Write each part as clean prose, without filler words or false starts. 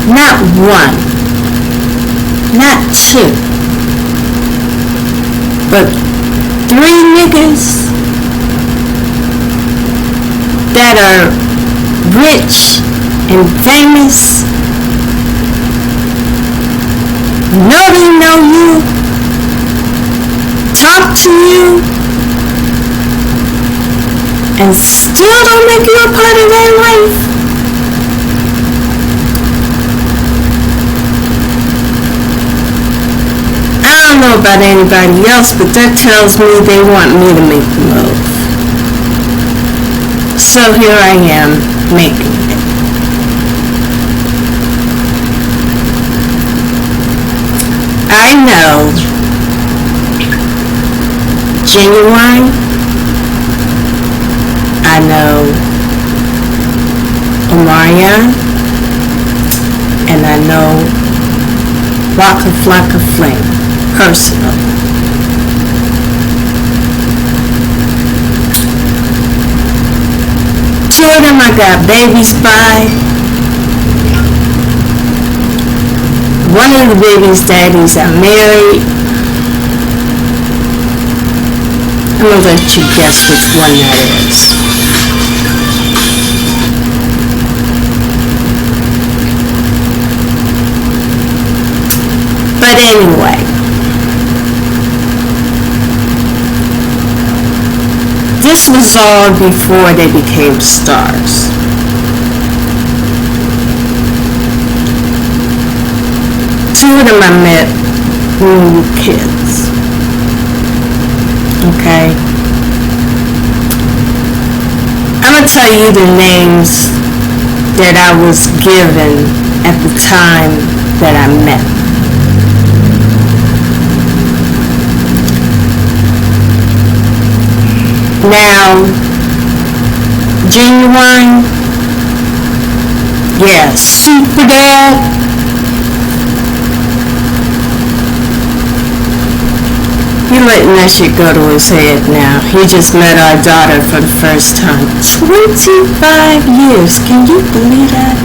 Not one, not two, but 3 niggas that are rich and famous, know they know you, talk to you, and still don't make you a part of their life. I don't know about anybody else, but that tells me they want me to make the move. So here I am, making it. I know Ginuwine, I know Omarion, and I know Waka Flocka Flame personally. Two of them I got babies by. One of the baby's daddies are married. I'm gonna let you guess which one that is. But anyway, this was all before they became stars. Two of them I met when we were kids. Okay? I'm going to tell you the names that I was given at the time that I met. Now, Ginuwine, yeah, Super Dad. You're letting that shit go to his head now. He just met our daughter for the first time. 25 years. Can you believe that?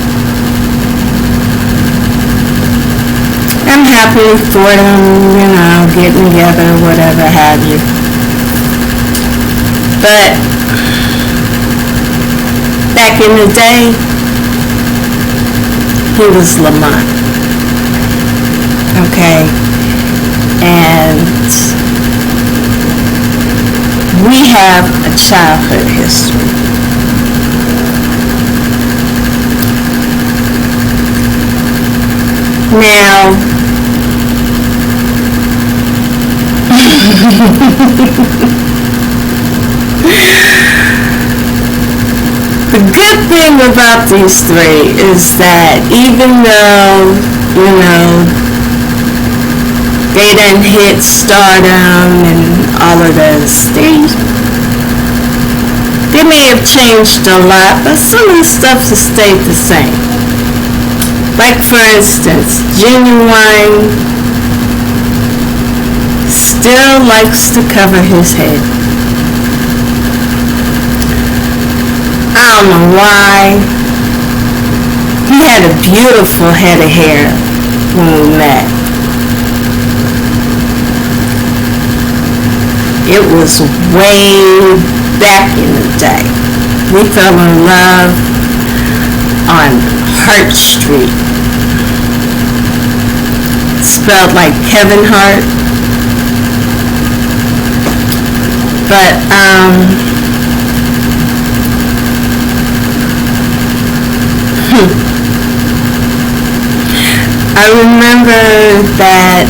I'm happy for them, you know, getting together, whatever have you. But back in the day, he was Lamont. Okay? And we have a childhood history. Now, the good thing about these three is that even though, you know, they done hit stardom and all of this, they may have changed a lot, but some of the stuff has stayed the same. Like for instance, Ginuwine still likes to cover his head. I don't know why. He had a beautiful head of hair when we met. It was way back in the day. We fell in love on Hart Street. Spelled like Kevin Hart. But, I remember that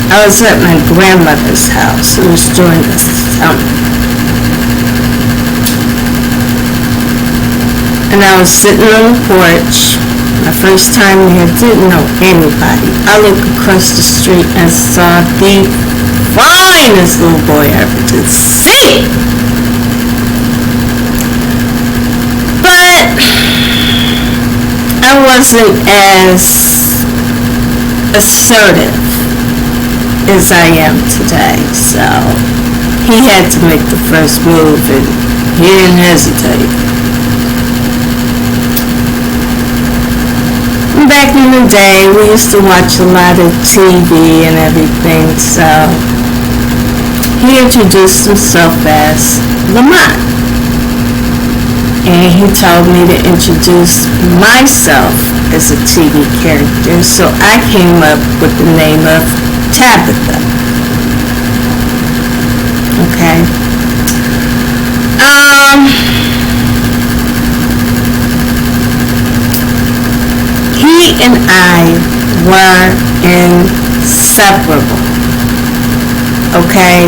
I was at my grandmother's house. It was during the summer. And I was sitting on the porch. My first time there, didn't know anybody. I looked across the street and saw the finest little boy I ever did see. But I wasn't as assertive as I am today, so he had to make the first move and he didn't hesitate. back in the day, we used to watch a lot of TV and everything, so he introduced himself as Lamont. And he told me to introduce myself as a TV character, so I came up with the name of Tabitha. Okay. He and I were inseparable. Okay.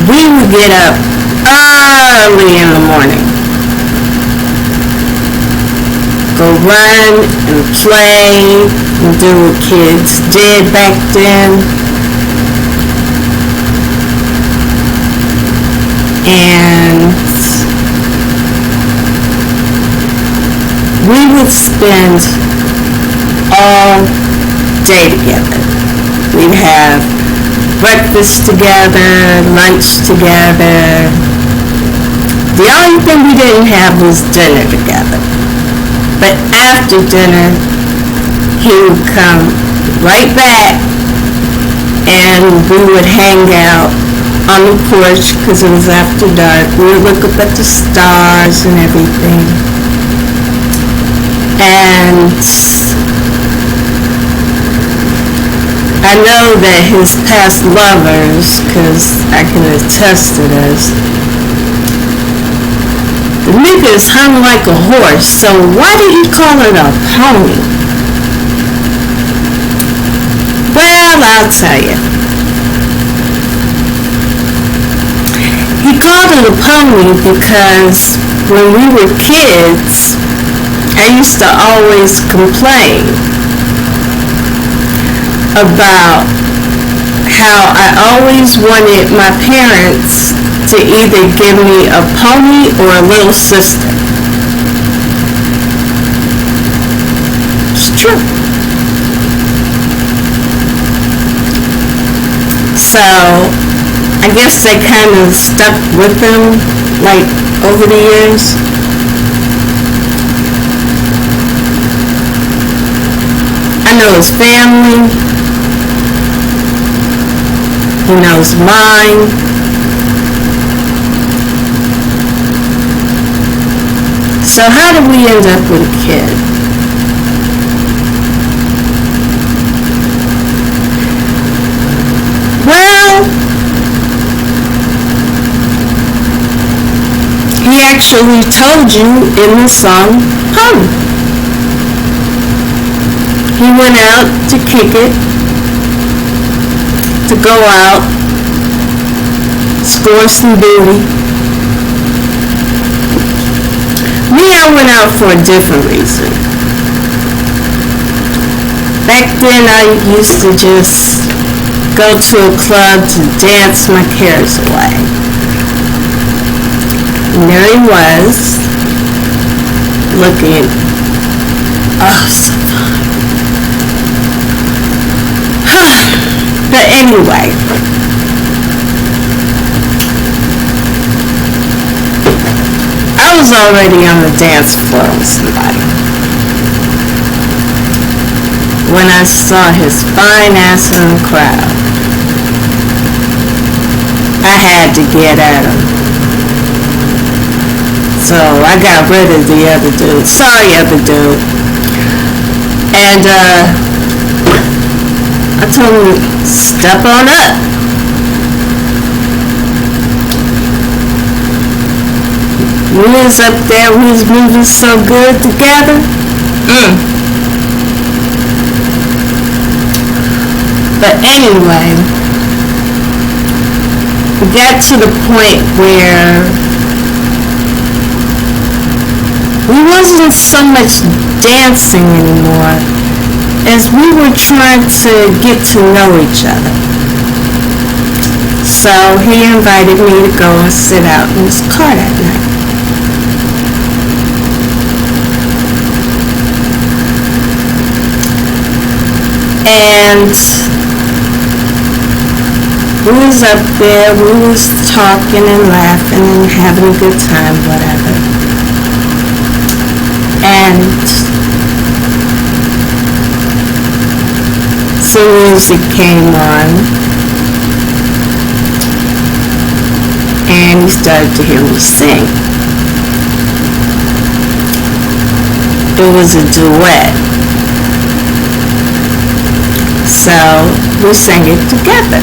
We would get up early in the morning, go run and play and do what kids did back then. And we would spend all day together. We'd have breakfast together, lunch together. The only thing we didn't have was dinner together. But after dinner, he would come right back and we would hang out on the porch because it was after dark. We would look up at the stars and everything. And I know that his past lovers, because I can attest to this, the nigga is hung like a horse, so why did he call it a pony? Well, I'll tell you. He called it a pony because when we were kids, I used to always complain about how I always wanted my parents to either give me a pony or a little sister. It's true. So, I guess they kind of stuck with him, like, over the years. I know his family. He knows mine. So how did we end up with a kid? Well, he actually told you in the song, Pony. He went out to kick it, to go out, score some booty. Me, I went out for a different reason. Back then, I used to just go to a club to dance my cares away. And there he was, looking, oh, so fine. But anyway, I was already on the dance floor with somebody when I saw his fine ass in the crowd. I had to get at him. So I got rid of the other dude. Sorry, other dude. And I told him, step on up. We was up there, we was moving so good together. But anyway, we got to the point where we wasn't so much dancing anymore as we were trying to get to know each other. So he invited me to go and sit out in his car that night. And we was up there, we was talking and laughing and having a good time, whatever. and some music came on, and he started to hear me sing. It was a duet, so we sang it together.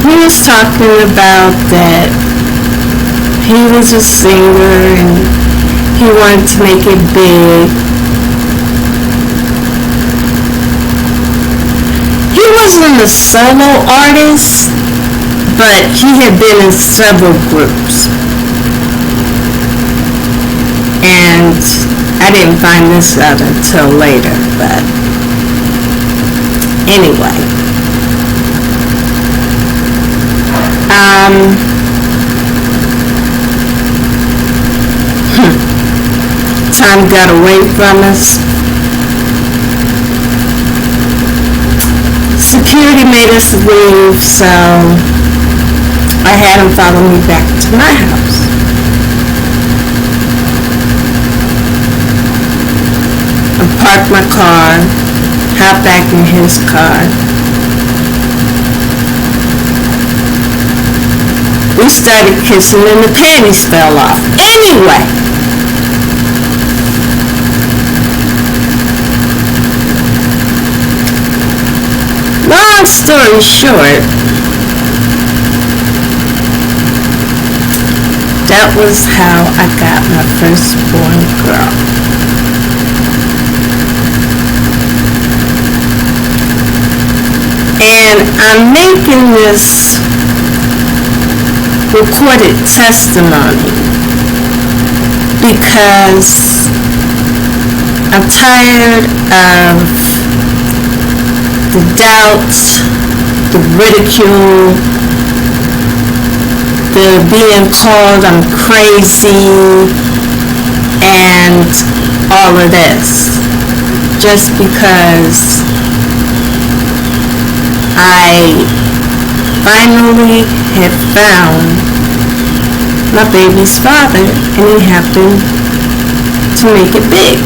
He was talking about that he was a singer and he wanted to make it big. He wasn't a solo artist, but he had been in several groups. And I didn't find this out until later, but anyway. Time got away from us. Security made us leave, so I had him follow me back to my house. I parked my car, hopped back in his car. We started kissing and the panties fell off. Anyway, long story short, that was how I got my firstborn girl. And I'm making this recorded testimony because I'm tired of the doubts, the ridicule, the being called I'm crazy, and all of this, just because I finally had found my baby's father, and he happened to make it big.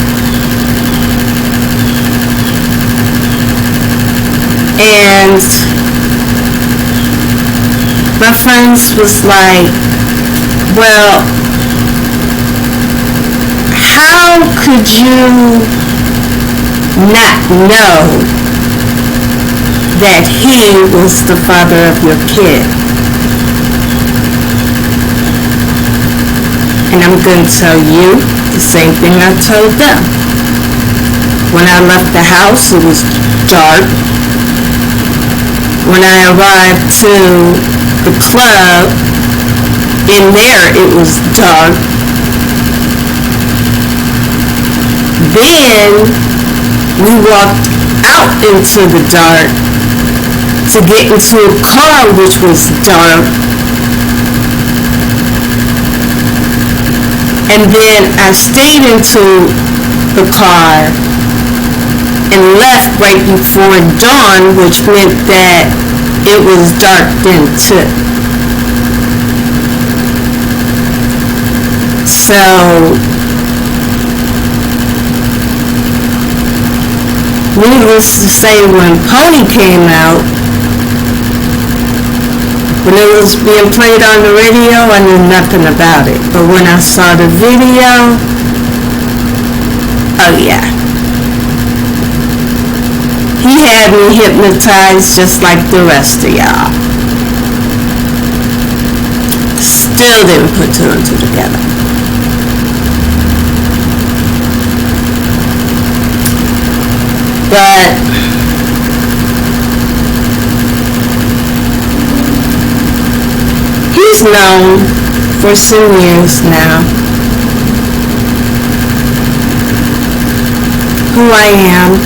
And my friends was like, well, how could you not know that he was the father of your kid? And I'm going to tell you the same thing I told them. When I left the house, it was dark. When I arrived to the club, in there it was dark. Then we walked out into the dark to get into a car which was dark. And then I stayed into the car and left right before dawn, which meant that it was dark then too. So, needless to say, when Pony came out, when it was being played on the radio, I knew nothing about it. But when I saw the video, oh yeah. He had me hypnotized just like the rest of y'all. Still didn't put two and two together. But he's known for some years now who I am,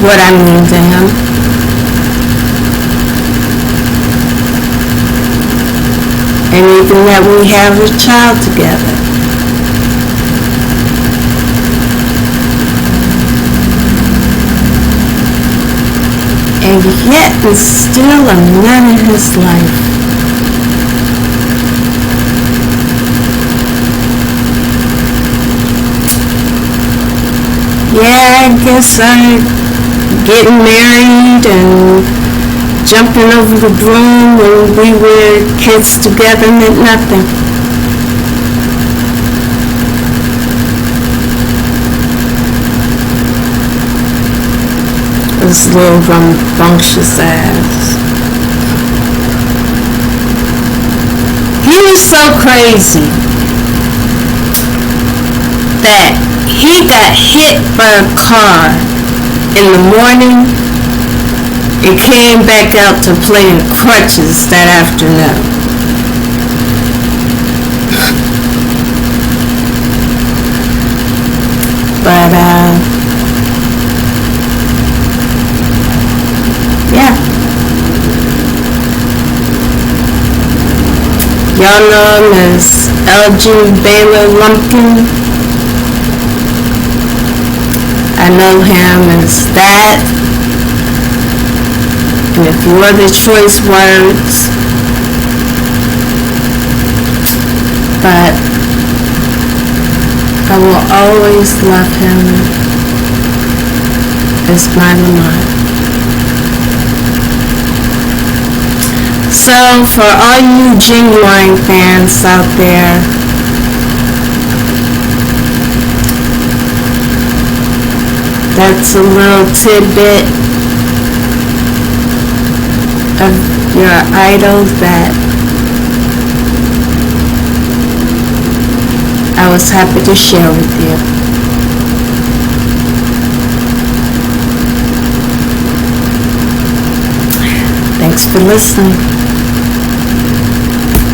what I mean to him. And even that we have a child together. And yet it's still a man in his life. Yeah, I guess getting married and jumping over the broom when we were kids together meant nothing. This little rambunctious ass. He was so crazy that he got hit by a car in the morning and came back out to play in crutches that afternoon. But, yeah. Y'all know him as Elgin Baylor Lumpkin. I know him as that, and a few other choice words, but I will always love him as my Lamont. So, for all you ginuwine fans out there, that's a little tidbit of your idol that I was happy to share with you. Thanks for listening.